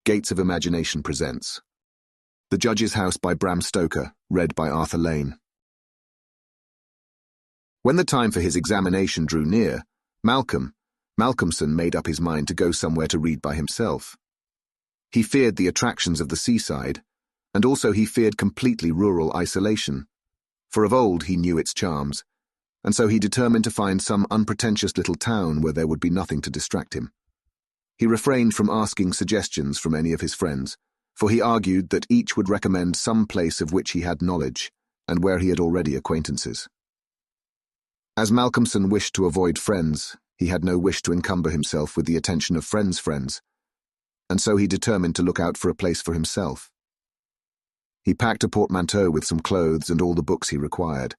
Gates of Imagination presents The Judge's House by Bram Stoker, read by Arthur Lane. When the time for his examination drew near, Malcomson made up his mind to go somewhere to read by himself. He feared the attractions of the seaside, and also he feared completely rural isolation, for of old he knew its charms, and so he determined to find some unpretentious little town where there would be nothing to distract him. He refrained from asking suggestions from any of his friends, for he argued that each would recommend some place of which he had knowledge, and where he had already acquaintances. As Malcomson wished to avoid friends, he had no wish to encumber himself with the attention of friends' friends, and so he determined to look out for a place for himself. He packed a portmanteau with some clothes and all the books he required,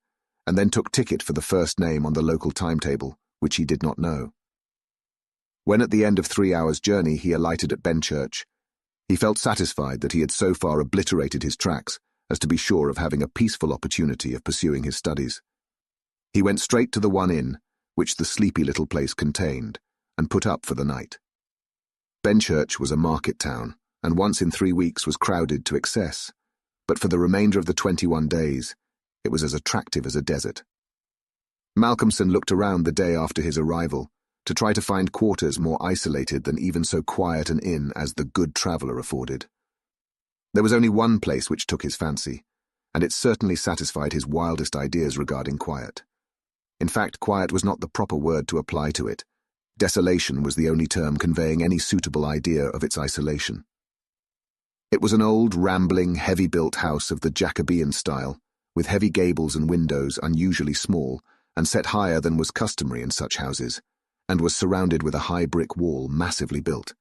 and then took ticket for the first name on the local timetable, which he did not know. When at the end of 3 hours' journey he alighted at Benchurch, he felt satisfied that he had so far obliterated his tracks as to be sure of having a peaceful opportunity of pursuing his studies. He went straight to the one inn, which the sleepy little place contained, and put up for the night. Benchurch was a market town, and once in 3 weeks was crowded to excess, but for the remainder of the 21 days, it was as attractive as a desert. Malcomson looked around the day after his arrival, to try to find quarters more isolated than even so quiet an inn as the Good Traveller afforded. There was only one place which took his fancy, and it certainly satisfied his wildest ideas regarding quiet. In fact, quiet was not the proper word to apply to it. Desolation was the only term conveying any suitable idea of its isolation. It was an old, rambling, heavy-built house of the Jacobean style, with heavy gables and windows unusually small and set higher than was customary in such houses, and was surrounded with a high brick wall massively built.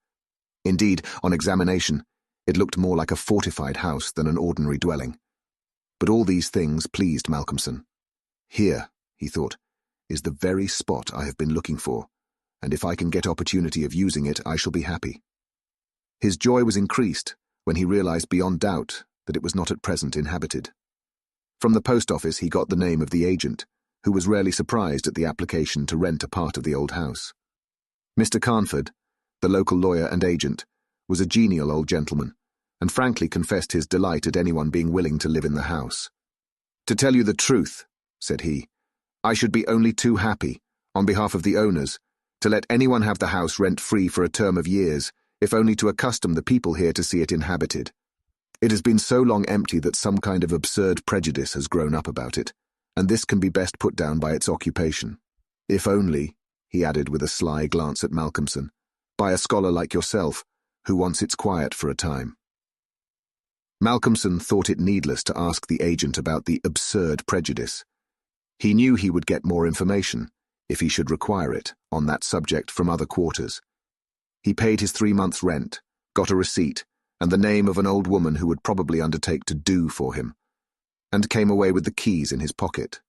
Indeed, on examination, it looked more like a fortified house than an ordinary dwelling. But all these things pleased Malcomson. Here, he thought, is the very spot I have been looking for, and if I can get opportunity of using it, I shall be happy. His joy was increased when he realized beyond doubt that it was not at present inhabited. From the post office he got the name of the agent, who was rarely surprised at the application to rent a part of the old house. Mr. Carnford, the local lawyer and agent, was a genial old gentleman, and frankly confessed his delight at anyone being willing to live in the house. "To tell you the truth," said he, "I should be only too happy, on behalf of the owners, to let anyone have the house rent-free for a term of years, if only to accustom the people here to see it inhabited. It has been so long empty that some kind of absurd prejudice has grown up about it, and this can be best put down by its occupation. If only," he added with a sly glance at Malcomson, "by a scholar like yourself, who wants its quiet for a time." Malcomson thought it needless to ask the agent about the absurd prejudice. He knew he would get more information, if he should require it, on that subject from other quarters. He paid his 3 months' rent, got a receipt, and the name of an old woman who would probably undertake to do for him, and came away with the keys in his pocket.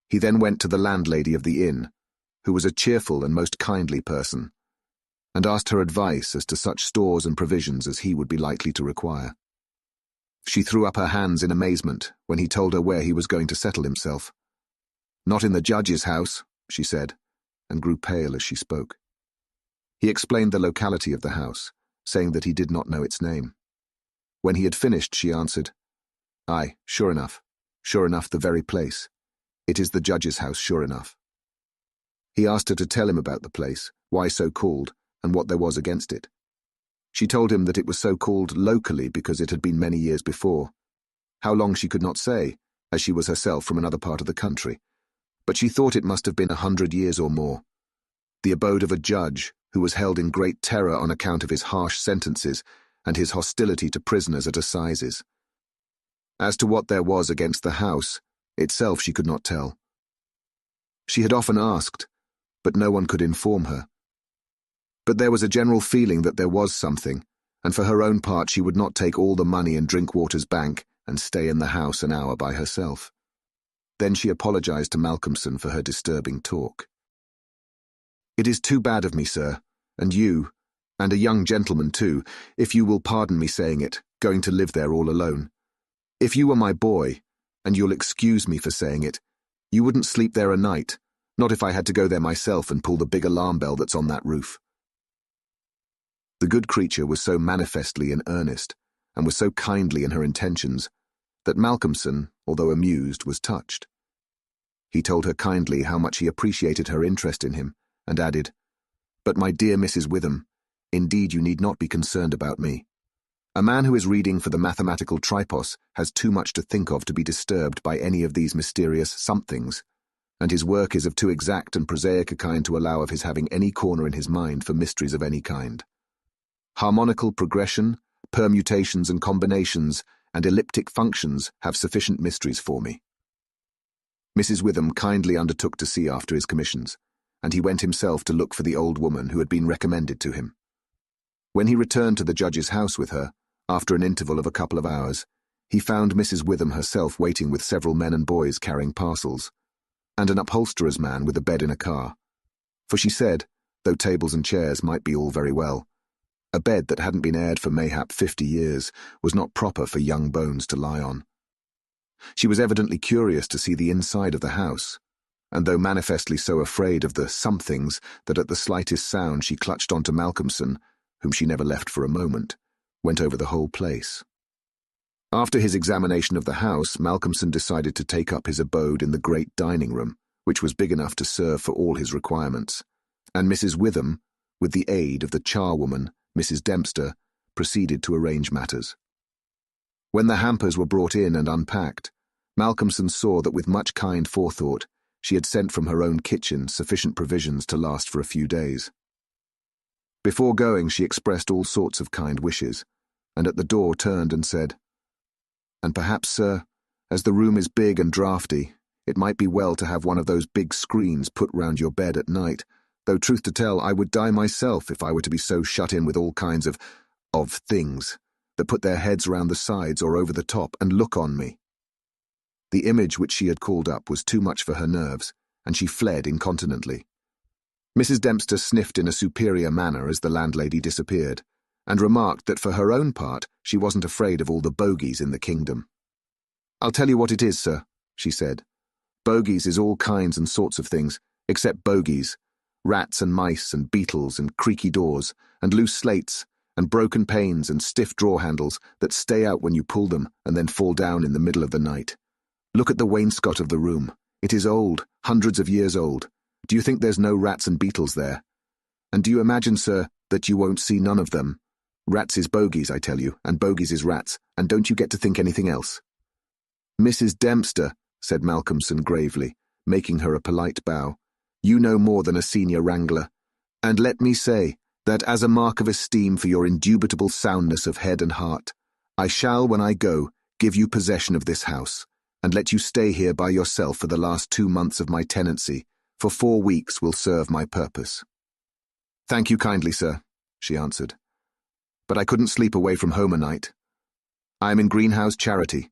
He then went to the landlady of the inn, who was a cheerful and most kindly person, and asked her advice as to such stores and provisions as he would be likely to require. She threw up her hands in amazement when he told her where he was going to settle himself. "Not in the judge's house," she said, and grew pale as she spoke. He explained the locality of the house, saying that he did not know its name. When he had finished, she answered, "Aye, sure enough, the very place. It is the judge's house, sure enough." He asked her to tell him about the place, why so called, and what there was against it. She told him that it was so called locally because it had been many years before. How long she could not say, as she was herself from another part of the country, but she thought it must have been 100 years or more. The abode of a judge who was held in great terror on account of his harsh sentences and his hostility to prisoners at assizes. As to what there was against the house, itself she could not tell. She had often asked, but no one could inform her. But there was a general feeling that there was something, and for her own part she would not take all the money in Drinkwater's bank and stay in the house an hour by herself. Then she apologized to Malcomson for her disturbing talk. "It is too bad of me, sir, and you, and a young gentleman too, if you will pardon me saying it, going to live there all alone. If you were my boy, and you'll excuse me for saying it, you wouldn't sleep there a night, not if I had to go there myself and pull the big alarm bell that's on that roof." The good creature was so manifestly in earnest, and was so kindly in her intentions, that Malcomson, although amused, was touched. He told her kindly how much he appreciated her interest in him, and added, "But my dear Mrs. Witham, indeed you need not be concerned about me. A man who is reading for the mathematical tripos has too much to think of to be disturbed by any of these mysterious somethings, and his work is of too exact and prosaic a kind to allow of his having any corner in his mind for mysteries of any kind. Harmonical progression, permutations and combinations, and elliptic functions have sufficient mysteries for me." Mrs. Witham kindly undertook to see after his commissions, and he went himself to look for the old woman who had been recommended to him. When he returned to the judge's house with her, after an interval of a couple of hours, he found Mrs. Witham herself waiting with several men and boys carrying parcels, and an upholsterer's man with a bed in a car. For she said, though tables and chairs might be all very well, a bed that hadn't been aired for mayhap 50 years was not proper for young bones to lie on. She was evidently curious to see the inside of the house, and though manifestly so afraid of the somethings that at the slightest sound she clutched onto Malcomson, whom she never left for a moment, went over the whole place. After his examination of the house, Malcomson decided to take up his abode in the great dining room, which was big enough to serve for all his requirements, and Mrs. Witham, with the aid of the charwoman, Mrs. Dempster, proceeded to arrange matters. When the hampers were brought in and unpacked, Malcomson saw that with much kind forethought she had sent from her own kitchen sufficient provisions to last for a few days. Before going, she expressed all sorts of kind wishes, and at the door turned and said, "And perhaps, sir, as the room is big and draughty, it might be well to have one of those big screens put round your bed at night, though truth to tell, I would die myself if I were to be so shut in with all kinds of things that put their heads round the sides or over the top and look on me." The image which she had called up was too much for her nerves, and she fled incontinently. Mrs. Dempster sniffed in a superior manner as the landlady disappeared, and remarked that for her own part she wasn't afraid of all the bogies in the kingdom. "I'll tell you what it is, sir," she said. "Bogies is all kinds and sorts of things, except bogies. Rats and mice and beetles and creaky doors and loose slates and broken panes and stiff drawer handles that stay out when you pull them and then fall down in the middle of the night. Look at the wainscot of the room. It is old, hundreds of years old. Do you think there's no rats and beetles there? And do you imagine, sir, that you won't see none of them? Rats is bogies, I tell you, and bogies is rats, and don't you get to think anything else." "Mrs. Dempster," said Malcomson gravely, making her a polite bow, "you know more than a senior wrangler, and let me say that as a mark of esteem for your indubitable soundness of head and heart, I shall, when I go, give you possession of this house, and let you stay here by yourself for the last 2 months of my tenancy, for 4 weeks will serve my purpose." "Thank you kindly, sir," she answered, "but I couldn't sleep away from home a night. I am in Greenhouse Charity,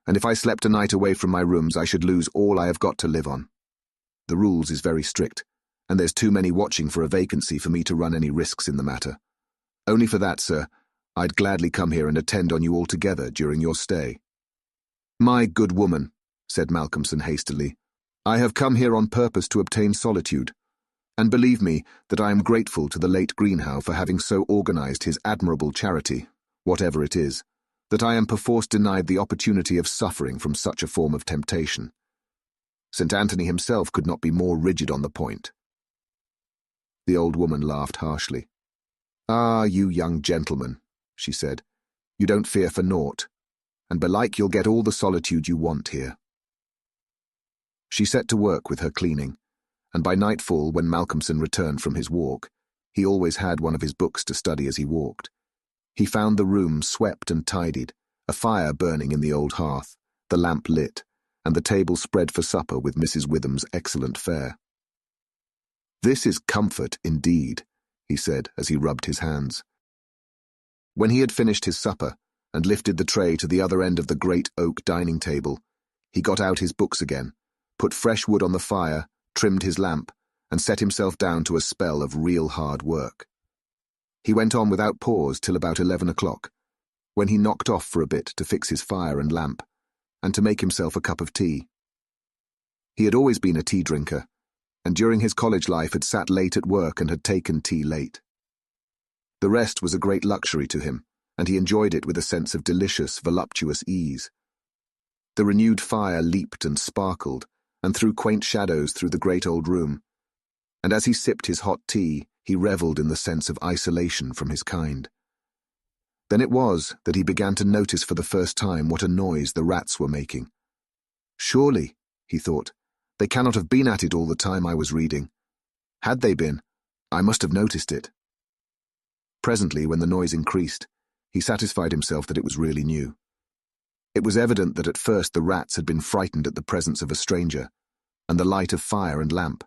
and if I slept a night away from my rooms I should lose all I have got to live on. The rules is very strict, and there's too many watching for a vacancy for me to run any risks in the matter. Only for that, sir, I'd gladly come here and attend on you altogether during your stay." "My good woman," said Malcomson hastily, "I have come here on purpose to obtain solitude, and believe me that I am grateful to the late Greenhow for having so organized his admirable charity, whatever it is, that I am perforce denied the opportunity of suffering from such a form of temptation. St. Anthony himself could not be more rigid on the point." The old woman laughed harshly. "Ah, you young gentlemen," she said, "you don't fear for naught, and belike you'll get all the solitude you want here." She set to work with her cleaning, and by nightfall, when Malcomson returned from his walk, he always had one of his books to study as he walked. He found the room swept and tidied, a fire burning in the old hearth, the lamp lit, and the table spread for supper with Mrs. Witham's excellent fare. "This is comfort indeed," he said as he rubbed his hands. When he had finished his supper and lifted the tray to the other end of the great oak dining table, he got out his books again, put fresh wood on the fire, trimmed his lamp, and set himself down to a spell of real hard work. He went on without pause till about 11 o'clock, when he knocked off for a bit to fix his fire and lamp, and to make himself a cup of tea. He had always been a tea drinker, and during his college life had sat late at work and had taken tea late. The rest was a great luxury to him, and he enjoyed it with a sense of delicious, voluptuous ease. The renewed fire leaped and sparkled, and threw quaint shadows through the great old room, and as he sipped his hot tea, he revelled in the sense of isolation from his kind. Then it was that he began to notice for the first time what a noise the rats were making. Surely, he thought, they cannot have been at it all the time I was reading. Had they been, I must have noticed it. Presently, when the noise increased, he satisfied himself that it was really new. It was evident that at first the rats had been frightened at the presence of a stranger, and the light of fire and lamp,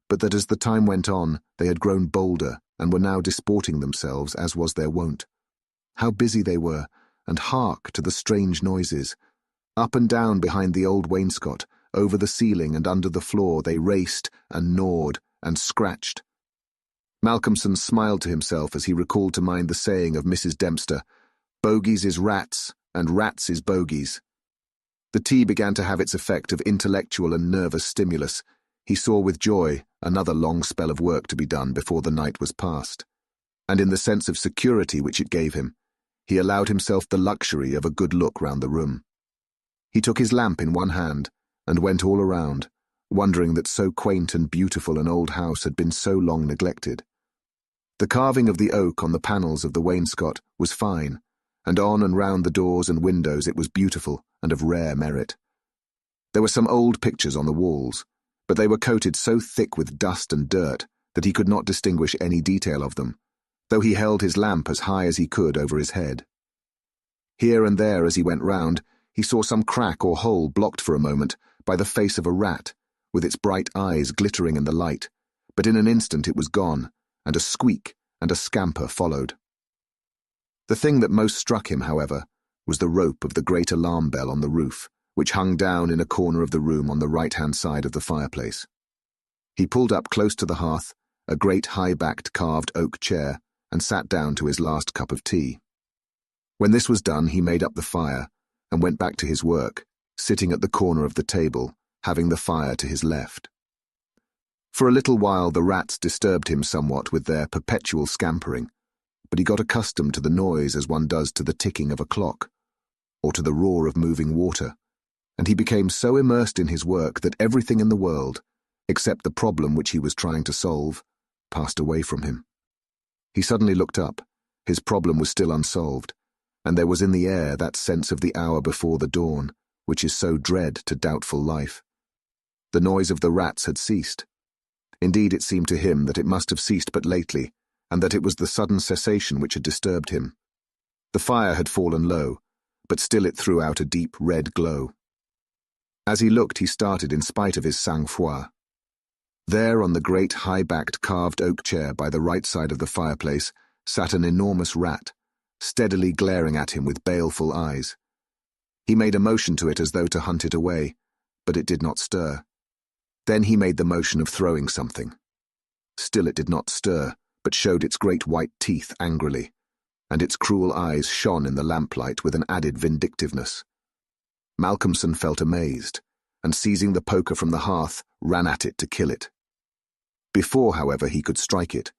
but that as the time went on, they had grown bolder and were now disporting themselves as was their wont. How busy they were, and hark to the strange noises. Up and down behind the old wainscot, over the ceiling and under the floor they raced and gnawed and scratched. Malcomson smiled to himself as he recalled to mind the saying of Mrs. Dempster, "Bogies is rats, and rats is bogies." The tea began to have its effect of intellectual and nervous stimulus. He saw with joy another long spell of work to be done before the night was past, and in the sense of security which it gave him, he allowed himself the luxury of a good look round the room. He took his lamp in one hand and went all around, wondering that so quaint and beautiful an old house had been so long neglected. The carving of the oak on the panels of the wainscot was fine, and on and round the doors and windows it was beautiful and of rare merit. There were some old pictures on the walls, but they were coated so thick with dust and dirt that he could not distinguish any detail of them, though he held his lamp as high as he could over his head. Here and there as he went round, he saw some crack or hole blocked for a moment by the face of a rat, with its bright eyes glittering in the light, but in an instant it was gone, and a squeak and a scamper followed. The thing that most struck him, however, was the rope of the great alarm bell on the roof, which hung down in a corner of the room on the right-hand side of the fireplace. He pulled up close to the hearth a great high-backed carved oak chair and sat down to his last cup of tea. When this was done, he made up the fire and went back to his work, sitting at the corner of the table, having the fire to his left. For a little while the rats disturbed him somewhat with their perpetual scampering, but he got accustomed to the noise as one does to the ticking of a clock, or to the roar of moving water, and he became so immersed in his work that everything in the world, except the problem which he was trying to solve, passed away from him. He suddenly looked up. His problem was still unsolved, and there was in the air that sense of the hour before the dawn, which is so dread to doubtful life. The noise of the rats had ceased. Indeed, it seemed to him that it must have ceased but lately, and that it was the sudden cessation which had disturbed him. The fire had fallen low, but still it threw out a deep red glow. As he looked, he started in spite of his sang-froid. There on the great high-backed carved oak chair by the right side of the fireplace sat an enormous rat, steadily glaring at him with baleful eyes. He made a motion to it as though to hunt it away, but it did not stir. Then he made the motion of throwing something. Still it did not stir, but showed its great white teeth angrily, and its cruel eyes shone in the lamplight with an added vindictiveness. Malcomson felt amazed, and seizing the poker from the hearth, ran at it to kill it. Before, however, he could strike it,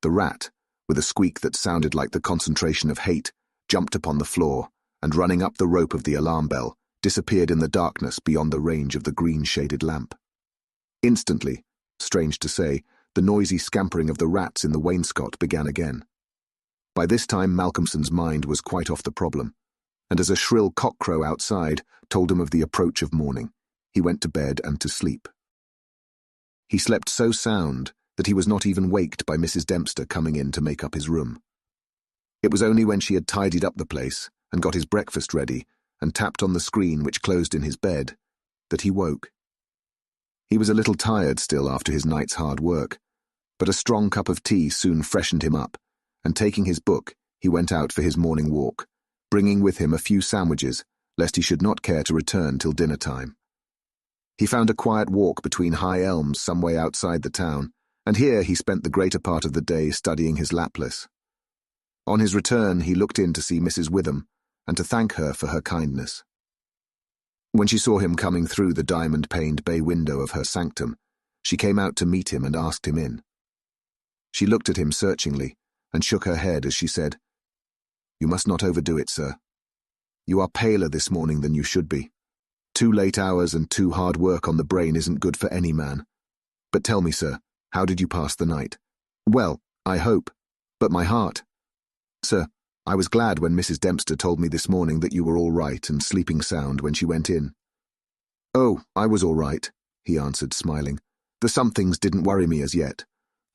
the rat, with a squeak that sounded like the concentration of hate, jumped upon the floor, and running up the rope of the alarm bell, disappeared in the darkness beyond the range of the green-shaded lamp. Instantly, strange to say, the noisy scampering of the rats in the wainscot began again. By this time Malcomson's mind was quite off the problem, and as a shrill cockcrow outside told him of the approach of morning, he went to bed and to sleep. He slept so sound that he was not even waked by Mrs. Dempster coming in to make up his room. It was only when she had tidied up the place and got his breakfast ready and tapped on the screen which closed in his bed that he woke. He was a little tired still after his night's hard work, but a strong cup of tea soon freshened him up, and taking his book, he went out for his morning walk, bringing with him a few sandwiches, lest he should not care to return till dinner time. He found a quiet walk between high elms some way outside the town, and here he spent the greater part of the day studying his Laplace. On his return, he looked in to see Mrs. Witham, and to thank her for her kindness. When she saw him coming through the diamond-paned bay window of her sanctum, she came out to meet him and asked him in. She looked at him searchingly, and shook her head as she said, "You must not overdo it, sir. You are paler this morning than you should be. 2 late hours and 2 hard work on the brain isn't good for any man. But tell me, sir, how did you pass the night?" "Well, I hope. But my heart. Sir, I was glad when Mrs. Dempster told me this morning that you were all right and sleeping sound when she went in." "Oh, I was all right," he answered, smiling. "The somethings didn't worry me as yet.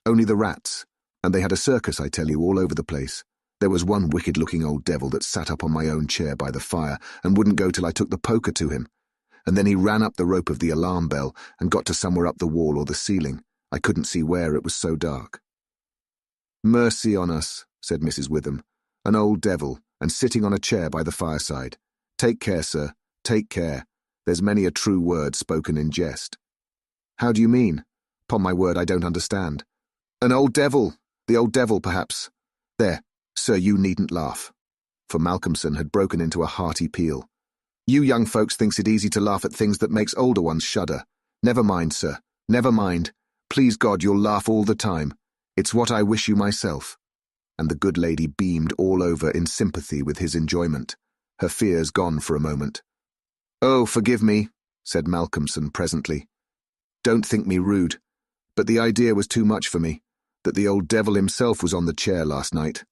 Only the rats, and they had a circus, I tell you, all over the place. There was one wicked-looking old devil that sat up on my own chair by the fire and wouldn't go till I took the poker to him. And then he ran up the rope of the alarm bell and got to somewhere up the wall or the ceiling. I couldn't see where, it was so dark." "Mercy on us," said Mrs. Witham. "An old devil, and sitting on a chair by the fireside. Take care, sir, take care. There's many a true word spoken in jest." "How do you mean? 'Pon my word, I don't understand." "An old devil, the old devil, perhaps. There, sir, you needn't laugh." For Malcomson had broken into a hearty peal. "You young folks thinks it easy to laugh at things that makes older ones shudder. Never mind, sir, never mind. Please God, you'll laugh all the time. It's what I wish you myself." And the good lady beamed all over in sympathy with his enjoyment, her fears gone for a moment. "Oh, forgive me," said Malcomson presently. "Don't think me rude, but the idea was too much for me, that the old devil himself was on the chair last night."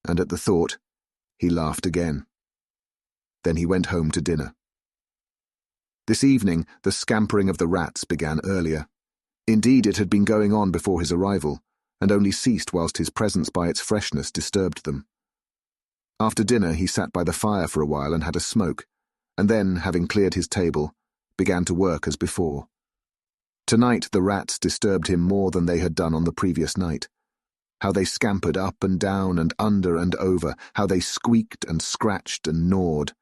And at the thought, he laughed again. Then he went home to dinner. This evening, the scampering of the rats began earlier. Indeed, it had been going on before his arrival, and only ceased whilst his presence by its freshness disturbed them. After dinner, he sat by the fire for a while and had a smoke, and then, having cleared his table, began to work as before. Tonight the rats disturbed him more than they had done on the previous night. How they scampered up and down and under and over, how they squeaked and scratched and gnawed,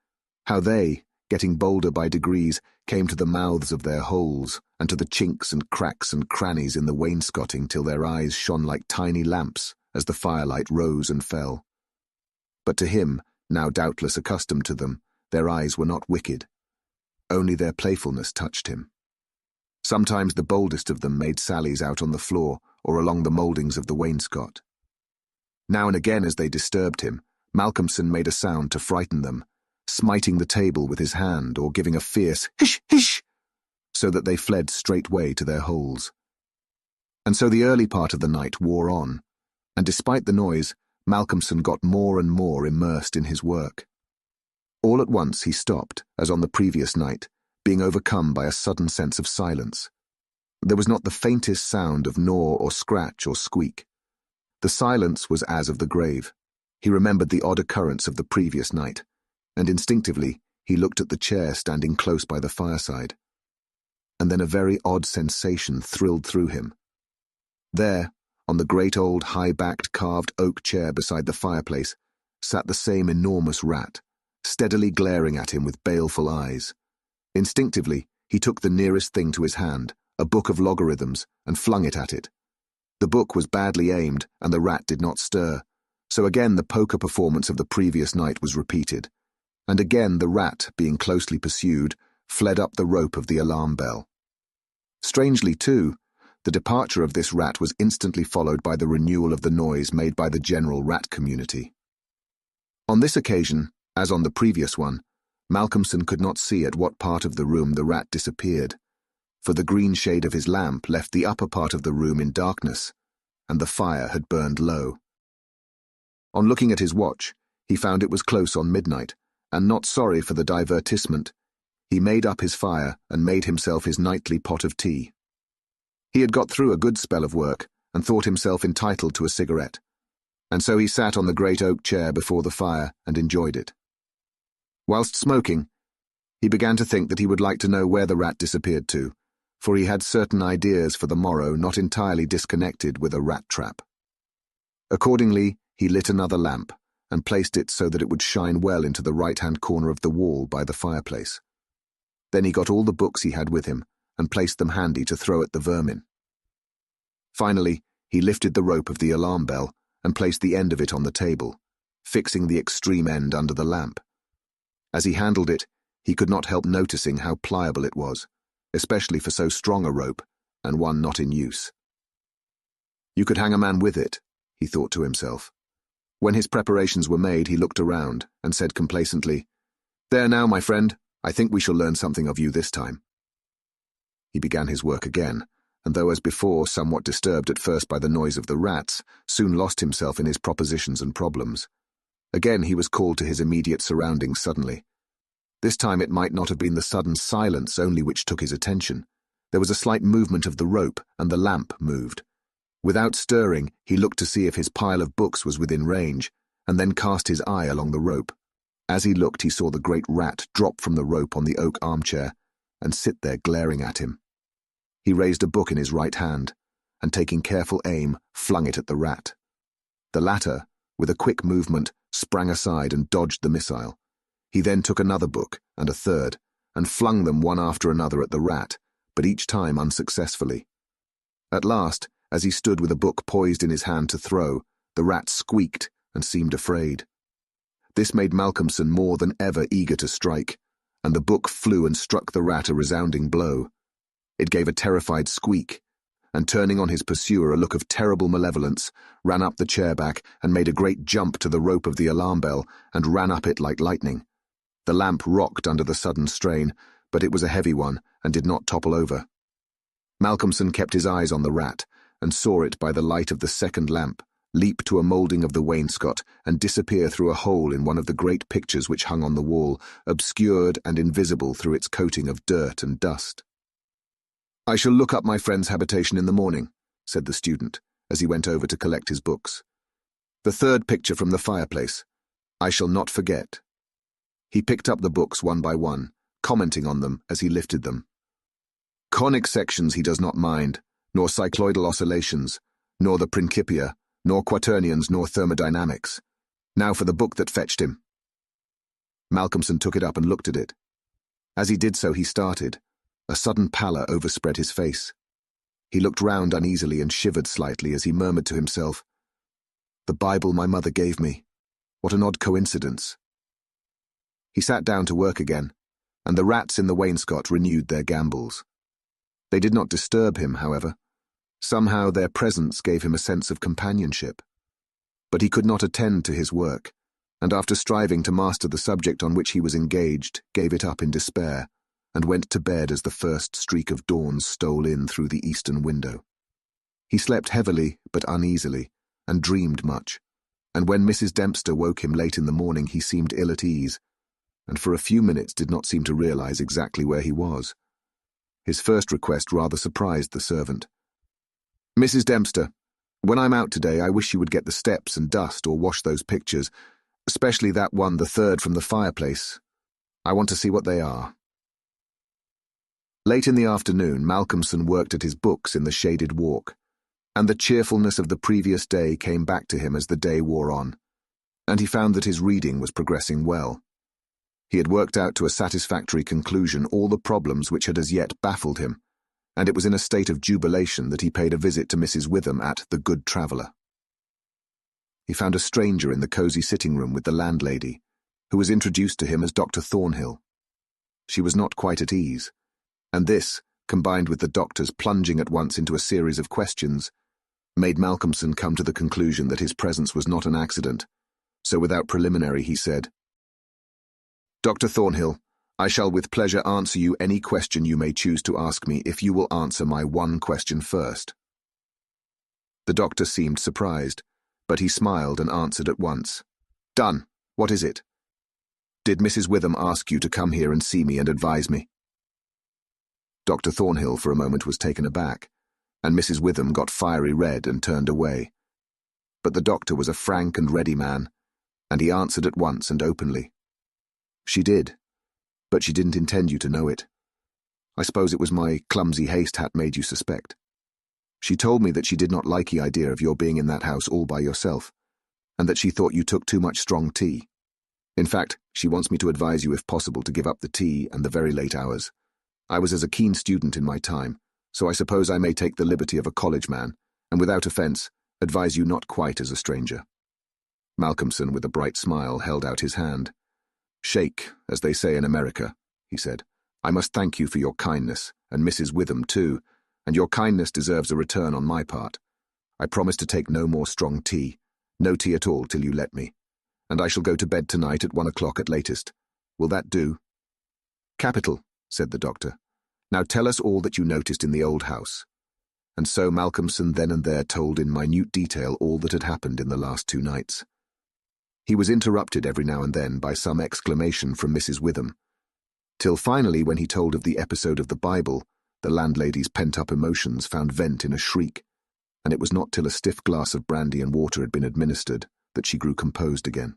how they, getting bolder by degrees, came to the mouths of their holes and to the chinks and cracks and crannies in the wainscoting till their eyes shone like tiny lamps as the firelight rose and fell. But to him, now doubtless accustomed to them, their eyes were not wicked. Only their playfulness touched him. Sometimes the boldest of them made sallies out on the floor or along the mouldings of the wainscot. Now and again as they disturbed him, Malcomson made a sound to frighten them, smiting the table with his hand or giving a fierce hish, hish, so that they fled straightway to their holes. And so the early part of the night wore on, and despite the noise, Malcomson got more and more immersed in his work. All at once he stopped, as on the previous night, being overcome by a sudden sense of silence. There was not the faintest sound of gnaw or scratch or squeak. The silence was as of the grave. He remembered the odd occurrence of the previous night, and instinctively he looked at the chair standing close by the fireside. And then a very odd sensation thrilled through him. There, on the great old high-backed carved oak chair beside the fireplace, sat the same enormous rat, steadily glaring at him with baleful eyes. Instinctively, he took the nearest thing to his hand, a book of logarithms, and flung it at it. The book was badly aimed, and the rat did not stir, so again the poker performance of the previous night was repeated, and again the rat, being closely pursued, fled up the rope of the alarm bell. Strangely, too, the departure of this rat was instantly followed by the renewal of the noise made by the general rat community. On this occasion, as on the previous one, Malcomson could not see at what part of the room the rat disappeared, for the green shade of his lamp left the upper part of the room in darkness, and the fire had burned low. On looking at his watch, he found it was close on midnight, and not sorry for the divertissement, he made up his fire and made himself his nightly pot of tea. He had got through a good spell of work and thought himself entitled to a cigarette, and so he sat on the great oak chair before the fire and enjoyed it. Whilst smoking, he began to think that he would like to know where the rat disappeared to, for he had certain ideas for the morrow not entirely disconnected with a rat trap. Accordingly, he lit another lamp and placed it so that it would shine well into the right-hand corner of the wall by the fireplace. Then he got all the books he had with him and placed them handy to throw at the vermin. Finally, he lifted the rope of the alarm bell and placed the end of it on the table, fixing the extreme end under the lamp. As he handled it, he could not help noticing how pliable it was, especially for so strong a rope, and one not in use. "You could hang a man with it," he thought to himself. When his preparations were made, he looked around and said complacently, "There now, my friend, I think we shall learn something of you this time." He began his work again, and though as before somewhat disturbed at first by the noise of the rats, soon lost himself in his propositions and problems. Again he was called to his immediate surroundings suddenly. This time it might not have been the sudden silence only which took his attention. There was a slight movement of the rope, and the lamp moved. Without stirring, he looked to see if his pile of books was within range, and then cast his eye along the rope. As he looked, he saw the great rat drop from the rope on the oak armchair and sit there glaring at him. He raised a book in his right hand, and taking careful aim, flung it at the rat. The latter, with a quick movement, sprang aside and dodged the missile. He then took another book, and a third, and flung them one after another at the rat, but each time unsuccessfully. At last, as he stood with a book poised in his hand to throw, the rat squeaked and seemed afraid. This made Malcomson more than ever eager to strike, and the book flew and struck the rat a resounding blow. It gave a terrified squeak, and turning on his pursuer a look of terrible malevolence, ran up the chair back and made a great jump to the rope of the alarm bell and ran up it like lightning. The lamp rocked under the sudden strain, but it was a heavy one and did not topple over. Malcomson kept his eyes on the rat, and saw it by the light of the second lamp leap to a moulding of the wainscot and disappear through a hole in one of the great pictures which hung on the wall, obscured and invisible through its coating of dirt and dust. "I shall look up my friend's habitation in the morning," said the student, as he went over to collect his books. "The third picture from the fireplace. I shall not forget." He picked up the books one by one, commenting on them as he lifted them. Conic sections he does not mind, nor cycloidal oscillations, nor the principia, nor quaternions, nor thermodynamics. Now for the book that fetched him. Malcomson took it up and looked at it. As he did so, he started. A sudden pallor overspread his face. He looked round uneasily and shivered slightly as he murmured to himself, "The Bible my mother gave me. What an odd coincidence." He sat down to work again, and the rats in the wainscot renewed their gambols. They did not disturb him, however. Somehow their presence gave him a sense of companionship. But he could not attend to his work, and after striving to master the subject on which he was engaged, gave it up in despair, and went to bed as the first streak of dawn stole in through the eastern window. He slept heavily but uneasily, and dreamed much, and when Mrs. Dempster woke him late in the morning he seemed ill at ease, and for a few minutes did not seem to realize exactly where he was. His first request rather surprised the servant. "Mrs. Dempster, when I'm out today I wish you would get the steps and dust or wash those pictures, especially that one, the third from the fireplace. I want to see what they are." Late in the afternoon, Malcomson worked at his books in the shaded walk, and the cheerfulness of the previous day came back to him as the day wore on, and he found that his reading was progressing well. He had worked out to a satisfactory conclusion all the problems which had as yet baffled him, and it was in a state of jubilation that he paid a visit to Mrs. Witham at The Good Traveller. He found a stranger in the cosy sitting room with the landlady, who was introduced to him as Dr. Thornhill. She was not quite at ease, and this, combined with the doctor's plunging at once into a series of questions, made Malcomson come to the conclusion that his presence was not an accident, so without preliminary he said, "Dr. Thornhill, I shall with pleasure answer you any question you may choose to ask me if you will answer my one question first." The doctor seemed surprised, but he smiled and answered at once. "Done. What is it? Did Mrs. Witham ask you to come here and see me and advise me?" Dr. Thornhill for a moment was taken aback, and Mrs. Witham got fiery red and turned away. But the doctor was a frank and ready man, and he answered at once and openly. "She did, but she didn't intend you to know it. I suppose it was my clumsy haste hat made you suspect. She told me that she did not like the idea of your being in that house all by yourself, and that she thought you took too much strong tea. In fact, she wants me to advise you if possible to give up the tea and the very late hours. I was as a keen student in my time, so I suppose I may take the liberty of a college man, and without offence, advise you not quite as a stranger." Malcomson, with a bright smile, held out his hand. "Shake, as they say in America," he said. "I must thank you for your kindness, and Mrs. Witham too, and your kindness deserves a return on my part. I promise to take no more strong tea, no tea at all till you let me. And I shall go to bed tonight at 1 o'clock at latest. Will that do?" "Capital," said the doctor. "Now tell us all that you noticed in the old house." And so Malcomson then and there told in minute detail all that had happened in the last 2 nights. He was interrupted every now and then by some exclamation from Mrs. Witham, till finally, when he told of the episode of the Bible, the landlady's pent-up emotions found vent in a shriek, and it was not till a stiff glass of brandy and water had been administered that she grew composed again.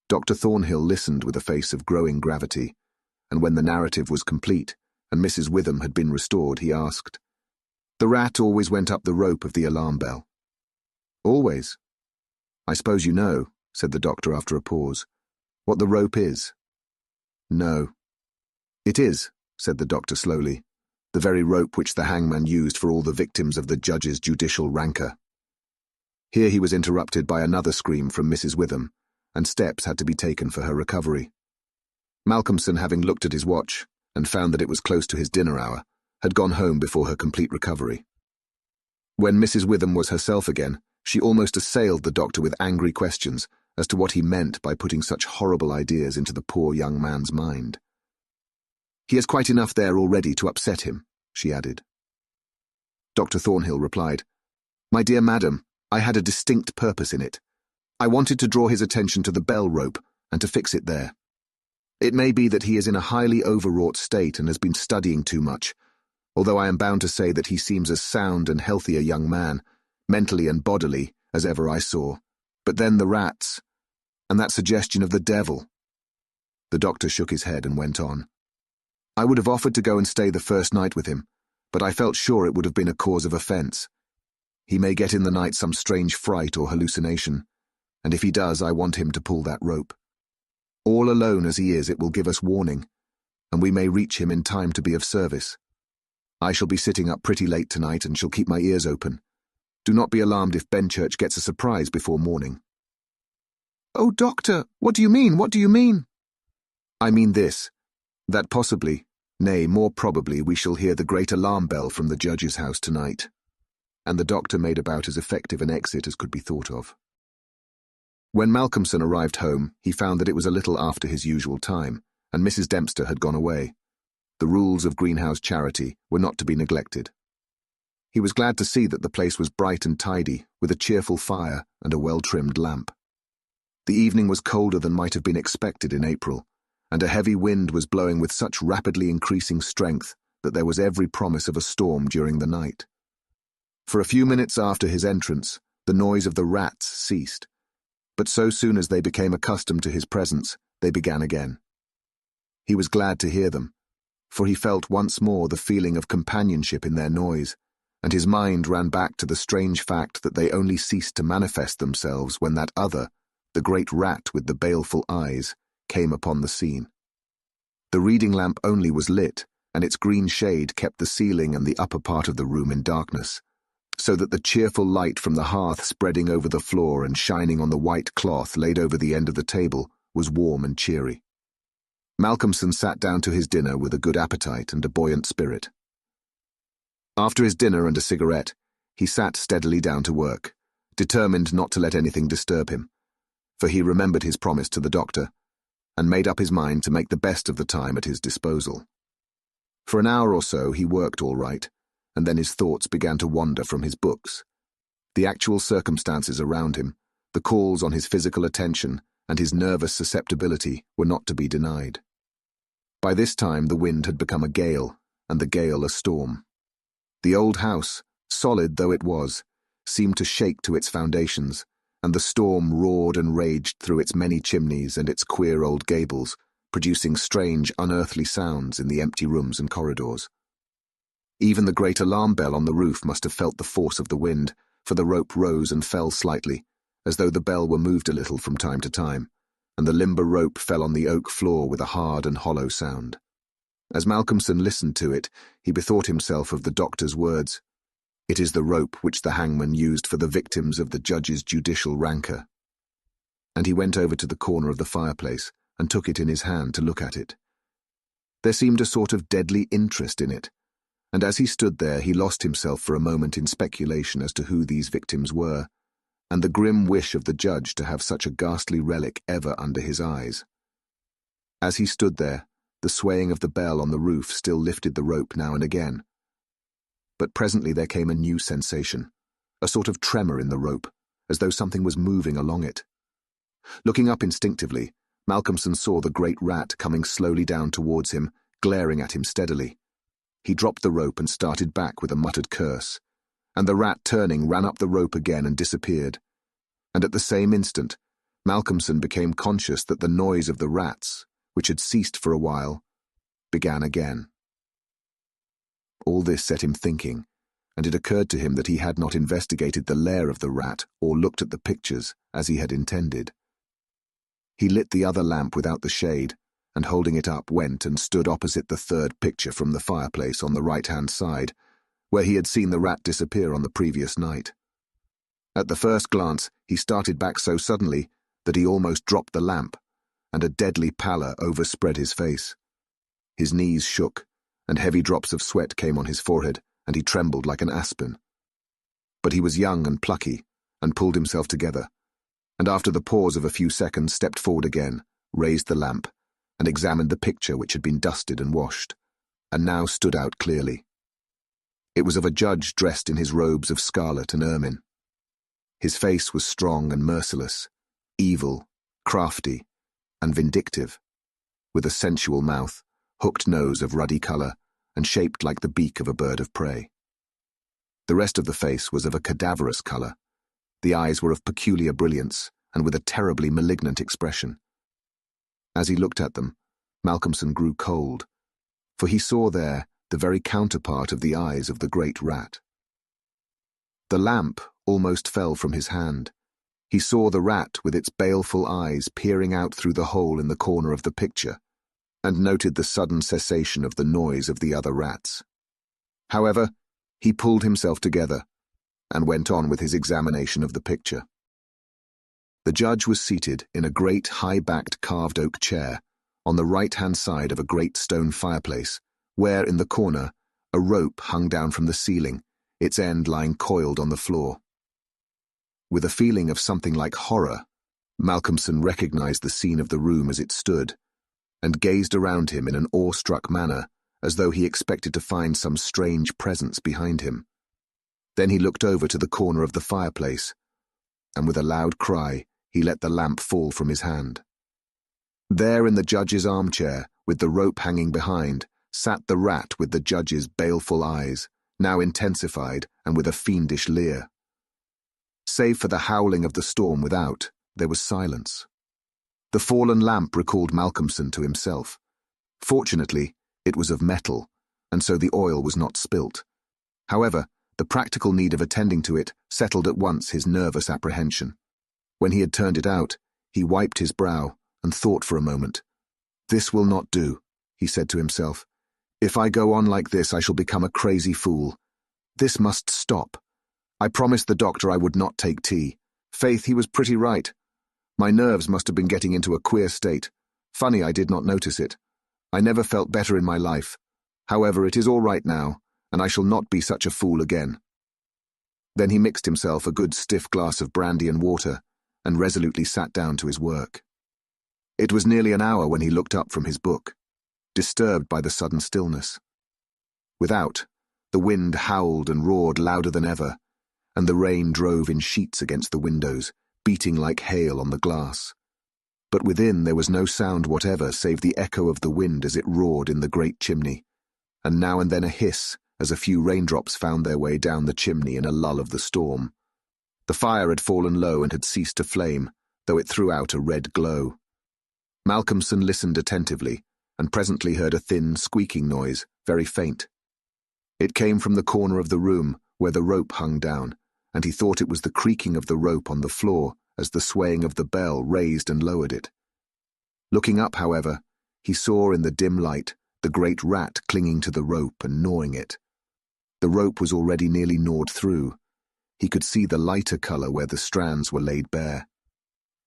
Dr. Thornhill listened with a face of growing gravity, and when the narrative was complete and Mrs. Witham had been restored, he asked, "The rat always went up the rope of the alarm bell?" "Always." "I suppose you know," said the doctor after a pause, "what the rope is?" "No." "It is," said the doctor slowly, "the very rope which the hangman used for all the victims of the judge's judicial rancour." Here he was interrupted by another scream from Mrs. Witham, and steps had to be taken for her recovery. Malcomson, having looked at his watch and found that it was close to his dinner hour, had gone home before her complete recovery. When Mrs. Witham was herself again, she almost assailed the doctor with angry questions as to what he meant by putting such horrible ideas into the poor young man's mind. "He has quite enough there already to upset him," she added. Dr. Thornhill replied, "My dear madam, I had a distinct purpose in it. I wanted to draw his attention to the bell rope and to fix it there. It may be that he is in a highly overwrought state and has been studying too much, although I am bound to say that he seems as sound and healthy a young man, mentally and bodily, as ever I saw. But then the rats, and that suggestion of the devil." The doctor shook his head and went on. "I would have offered to go and stay the first night with him, but I felt sure it would have been a cause of offence. He may get in the night some strange fright or hallucination, and if he does, I want him to pull that rope. All alone as he is, it will give us warning, and we may reach him in time to be of service. I shall be sitting up pretty late tonight and shall keep my ears open. Do not be alarmed if Benchurch gets a surprise before morning." "Oh, doctor, what do you mean? What do you mean?" "I mean this, that possibly, nay, more probably, we shall hear the great alarm bell from the judge's house tonight." And the doctor made about as effective an exit as could be thought of. When Malcomson arrived home, he found that it was a little after his usual time, and Mrs. Dempster had gone away. The rules of greenhouse charity were not to be neglected. He was glad to see that the place was bright and tidy, with a cheerful fire and a well-trimmed lamp. The evening was colder than might have been expected in April, and a heavy wind was blowing with such rapidly increasing strength that there was every promise of a storm during the night. For a few minutes after his entrance, the noise of the rats ceased, but so soon as they became accustomed to his presence, they began again. He was glad to hear them, for he felt once more the feeling of companionship in their noise, and his mind ran back to the strange fact that they only ceased to manifest themselves when that other, the great rat with the baleful eyes, came upon the scene. The reading lamp only was lit, and its green shade kept the ceiling and the upper part of the room in darkness, so that the cheerful light from the hearth spreading over the floor and shining on the white cloth laid over the end of the table was warm and cheery. Malcomson sat down to his dinner with a good appetite and a buoyant spirit. After his dinner and a cigarette, he sat steadily down to work, determined not to let anything disturb him, for he remembered his promise to the doctor, and made up his mind to make the best of the time at his disposal. For an hour or so he worked all right, and then his thoughts began to wander from his books. The actual circumstances around him, the calls on his physical attention, and his nervous susceptibility were not to be denied. By this time the wind had become a gale, and the gale a storm. The old house, solid though it was, seemed to shake to its foundations, and the storm roared and raged through its many chimneys and its queer old gables, producing strange, unearthly sounds in the empty rooms and corridors. Even the great alarm bell on the roof must have felt the force of the wind, for the rope rose and fell slightly, as though the bell were moved a little from time to time, and the limber rope fell on the oak floor with a hard and hollow sound. As Malcomson listened to it, he bethought himself of the doctor's words, "It is the rope which the hangman used for the victims of the judge's judicial rancour." And he went over to the corner of the fireplace and took it in his hand to look at it. There seemed a sort of deadly interest in it, And as he stood there, he lost himself for a moment in speculation as to who these victims were, and the grim wish of the judge to have such a ghastly relic ever under his eyes. As he stood there, the swaying of the bell on the roof still lifted the rope now and again. But presently there came a new sensation, a sort of tremor in the rope, as though something was moving along it. Looking up instinctively, Malcomson saw the great rat coming slowly down towards him, glaring at him steadily. He dropped the rope and started back with a muttered curse, and the rat, turning, ran up the rope again and disappeared. And at the same instant, Malcomson became conscious that the noise of the rats, which had ceased for a while, began again. All this set him thinking, and it occurred to him that he had not investigated the lair of the rat or looked at the pictures as he had intended. He lit the other lamp without the shade, and holding it up went and stood opposite the third picture from the fireplace on the right-hand side, where he had seen the rat disappear on the previous night. At the first glance, he started back so suddenly that he almost dropped the lamp, and a deadly pallor overspread his face. His knees shook, and heavy drops of sweat came on his forehead, and he trembled like an aspen. But he was young and plucky, and pulled himself together, and after the pause of a few seconds stepped forward again, raised the lamp, and examined the picture which had been dusted and washed, and now stood out clearly. It was of a judge dressed in his robes of scarlet and ermine. His face was strong and merciless, evil, crafty, and vindictive, with a sensual mouth, hooked nose of ruddy colour, and shaped like the beak of a bird of prey. The rest of the face was of a cadaverous colour. The eyes were of peculiar brilliance, and with a terribly malignant expression. As he looked at them, Malcomson grew cold, for he saw there the very counterpart of the eyes of the great rat. The lamp almost fell from his hand. He saw the rat with its baleful eyes peering out through the hole in the corner of the picture, and noted the sudden cessation of the noise of the other rats. However, he pulled himself together, and went on with his examination of the picture. The judge was seated in a great high-backed carved oak chair on the right-hand side of a great stone fireplace, where, in the corner, a rope hung down from the ceiling, its end lying coiled on the floor. With a feeling of something like horror, Malcomson recognized the scene of the room as it stood, and gazed around him in an awe-struck manner, as though he expected to find some strange presence behind him. Then he looked over to the corner of the fireplace, and with a loud cry, he let the lamp fall from his hand. There in the judge's armchair, with the rope hanging behind, sat the rat with the judge's baleful eyes, now intensified and with a fiendish leer. Save for the howling of the storm without, there was silence. The fallen lamp recalled Malcomson to himself. Fortunately, it was of metal, and so the oil was not spilt. However, the practical need of attending to it settled at once his nervous apprehension. When he had turned it out, he wiped his brow and thought for a moment. "This will not do," he said to himself. "If I go on like this, I shall become a crazy fool. This must stop. I promised the doctor I would not take tea. Faith, he was pretty right. My nerves must have been getting into a queer state. Funny I did not notice it. I never felt better in my life. However, it is all right now, and I shall not be such a fool again." Then he mixed himself a good stiff glass of brandy and water, and resolutely sat down to his work. It was nearly an hour when he looked up from his book, disturbed by the sudden stillness. Without, the wind howled and roared louder than ever, and the rain drove in sheets against the windows, beating like hail on the glass. But within there was no sound whatever save the echo of the wind as it roared in the great chimney, and now and then a hiss as a few raindrops found their way down the chimney in a lull of the storm. The fire had fallen low and had ceased to flame, though it threw out a red glow. Malcomson listened attentively, and presently heard a thin, squeaking noise, very faint. It came from the corner of the room where the rope hung down, and he thought it was the creaking of the rope on the floor as the swaying of the bell raised and lowered it. Looking up, however, he saw in the dim light the great rat clinging to the rope and gnawing it. The rope was already nearly gnawed through. He could see the lighter colour where the strands were laid bare.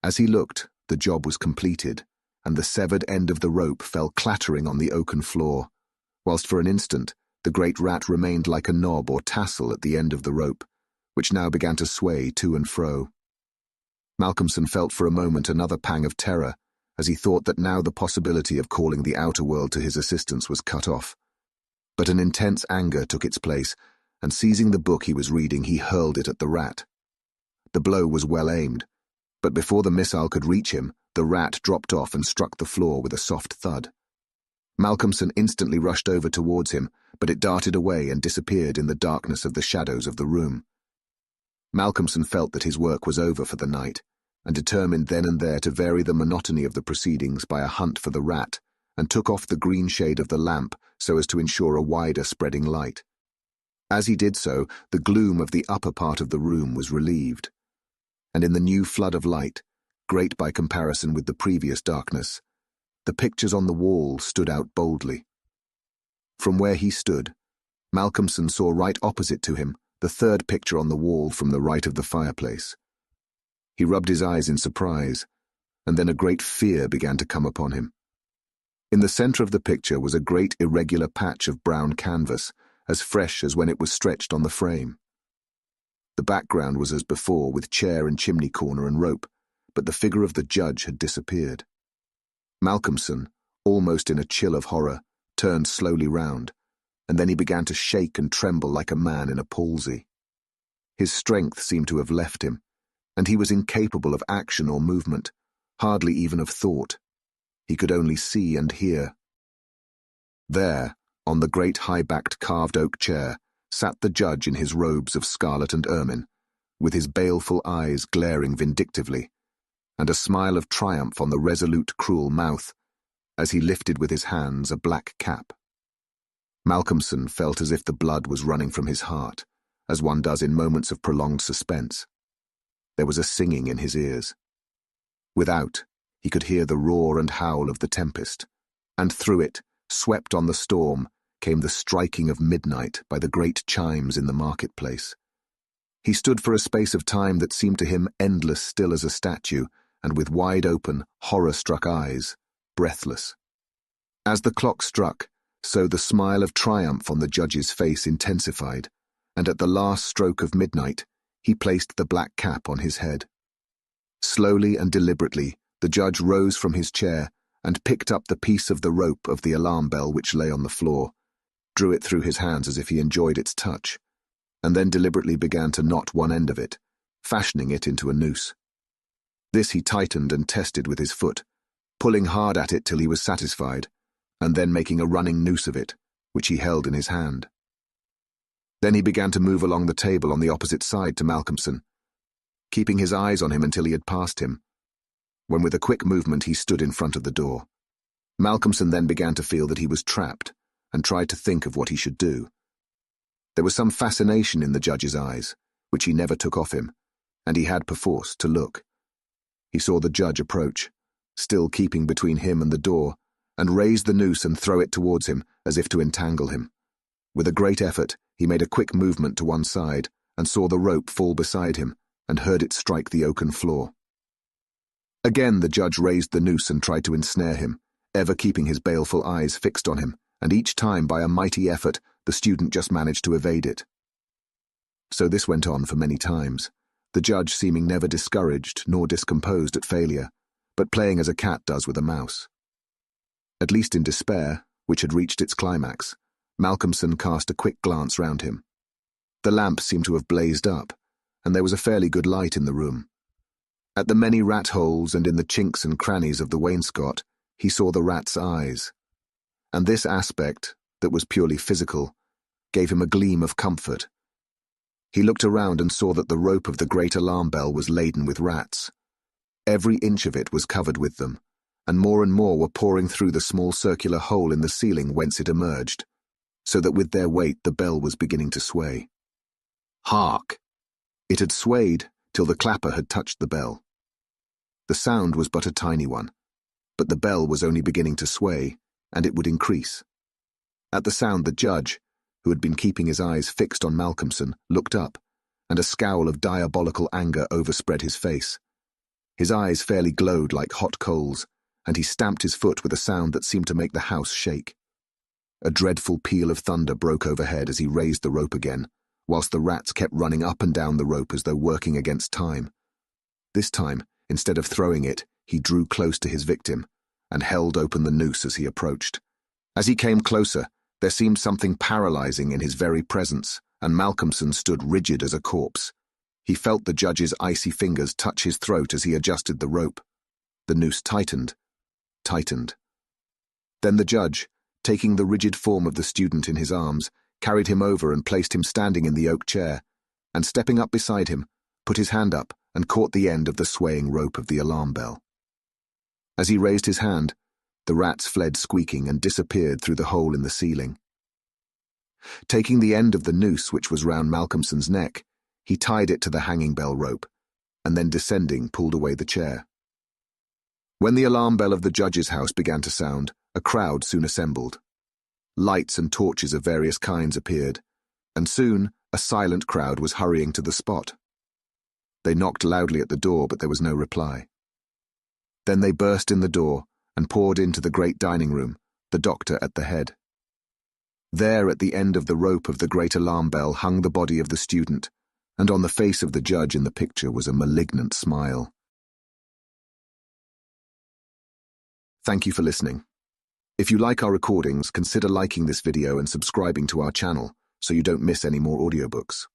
As he looked, the job was completed, and the severed end of the rope fell clattering on the oaken floor, whilst for an instant the great rat remained like a knob or tassel at the end of the rope, which now began to sway to and fro. Malcomson felt for a moment another pang of terror as he thought that now the possibility of calling the outer world to his assistance was cut off. But an intense anger took its place, and seizing the book he was reading, he hurled it at the rat. The blow was well aimed, but before the missile could reach him, the rat dropped off and struck the floor with a soft thud. Malcomson instantly rushed over towards him, but it darted away and disappeared in the darkness of the shadows of the room. Malcomson felt that his work was over for the night, and determined then and there to vary the monotony of the proceedings by a hunt for the rat, and took off the green shade of the lamp so as to ensure a wider spreading light. As he did so, the gloom of the upper part of the room was relieved, and in the new flood of light, great by comparison with the previous darkness, the pictures on the wall stood out boldly. From where he stood, Malcomson saw right opposite to him the third picture on the wall from the right of the fireplace. He rubbed his eyes in surprise, and then a great fear began to come upon him. In the center of the picture was a great irregular patch of brown canvas, as fresh as when it was stretched on the frame. The background was as before, with chair and chimney corner and rope, but the figure of the judge had disappeared. Malcomson, almost in a chill of horror, turned slowly round, and then he began to shake and tremble like a man in a palsy. His strength seemed to have left him, and he was incapable of action or movement, hardly even of thought. He could only see and hear. There, on the great high-backed carved oak chair, sat the judge in his robes of scarlet and ermine, with his baleful eyes glaring vindictively, and a smile of triumph on the resolute, cruel mouth, as he lifted with his hands a black cap. Malcomson felt as if the blood was running from his heart, as one does in moments of prolonged suspense. There was a singing in his ears. Without, he could hear the roar and howl of the tempest, and through it, swept on the storm, came the striking of midnight by the great chimes in the marketplace. He stood for a space of time that seemed to him endless, still as a statue, and with wide-open, horror-struck eyes, breathless. As the clock struck, so the smile of triumph on the judge's face intensified, and at the last stroke of midnight, he placed the black cap on his head. Slowly and deliberately, the judge rose from his chair and picked up the piece of the rope of the alarm bell which lay on the floor, drew it through his hands as if he enjoyed its touch, and then deliberately began to knot one end of it, fashioning it into a noose. This he tightened and tested with his foot, pulling hard at it till he was satisfied, and then making a running noose of it, which he held in his hand. Then he began to move along the table on the opposite side to Malcomson, keeping his eyes on him until he had passed him, when with a quick movement he stood in front of the door. Malcomson then began to feel that he was trapped, and tried to think of what he should do. There was some fascination in the judge's eyes, which he never took off him, and he had perforce to look. He saw the judge approach, still keeping between him and the door, and raise the noose and throw it towards him, as if to entangle him. With a great effort, he made a quick movement to one side, and saw the rope fall beside him, and heard it strike the oaken floor. Again the judge raised the noose and tried to ensnare him, ever keeping his baleful eyes fixed on him, and each time, by a mighty effort, the student just managed to evade it. So this went on for many times, the judge seeming never discouraged nor discomposed at failure, but playing as a cat does with a mouse. At least in despair, which had reached its climax, Malcomson cast a quick glance round him. The lamp seemed to have blazed up, and there was a fairly good light in the room. At the many rat holes and in the chinks and crannies of the wainscot, he saw the rat's eyes, and this aspect, that was purely physical, gave him a gleam of comfort. He looked around and saw that the rope of the great alarm bell was laden with rats. Every inch of it was covered with them, and more were pouring through the small circular hole in the ceiling whence it emerged, so that with their weight the bell was beginning to sway. Hark! It had swayed till the clapper had touched the bell. The sound was but a tiny one, but the bell was only beginning to sway, and it would increase. At the sound the judge, who had been keeping his eyes fixed on Malcomson, looked up, and a scowl of diabolical anger overspread his face. His eyes fairly glowed like hot coals, and he stamped his foot with a sound that seemed to make the house shake. A dreadful peal of thunder broke overhead as he raised the rope again, whilst the rats kept running up and down the rope as though working against time. This time, instead of throwing it, he drew close to his victim and held open the noose as he approached. As he came closer, there seemed something paralyzing in his very presence, and Malcomson stood rigid as a corpse. He felt the judge's icy fingers touch his throat as he adjusted the rope. The noose tightened. Then the judge, taking the rigid form of the student in his arms, carried him over and placed him standing in the oak chair, and stepping up beside him, put his hand up and caught the end of the swaying rope of the alarm bell. As he raised his hand, the rats fled squeaking and disappeared through the hole in the ceiling. Taking the end of the noose which was round Malcomson's neck, he tied it to the hanging bell rope, and then descending pulled away the chair. When the alarm bell of the judge's house began to sound, a crowd soon assembled. Lights and torches of various kinds appeared, and soon a silent crowd was hurrying to the spot. They knocked loudly at the door, but there was no reply. Then they burst in the door and poured into the great dining room, the doctor at the head. There, at the end of the rope of the great alarm bell, hung the body of the student, and on the face of the judge in the picture was a malignant smile. Thank you for listening. If you like our recordings, consider liking this video and subscribing to our channel so you don't miss any more audiobooks.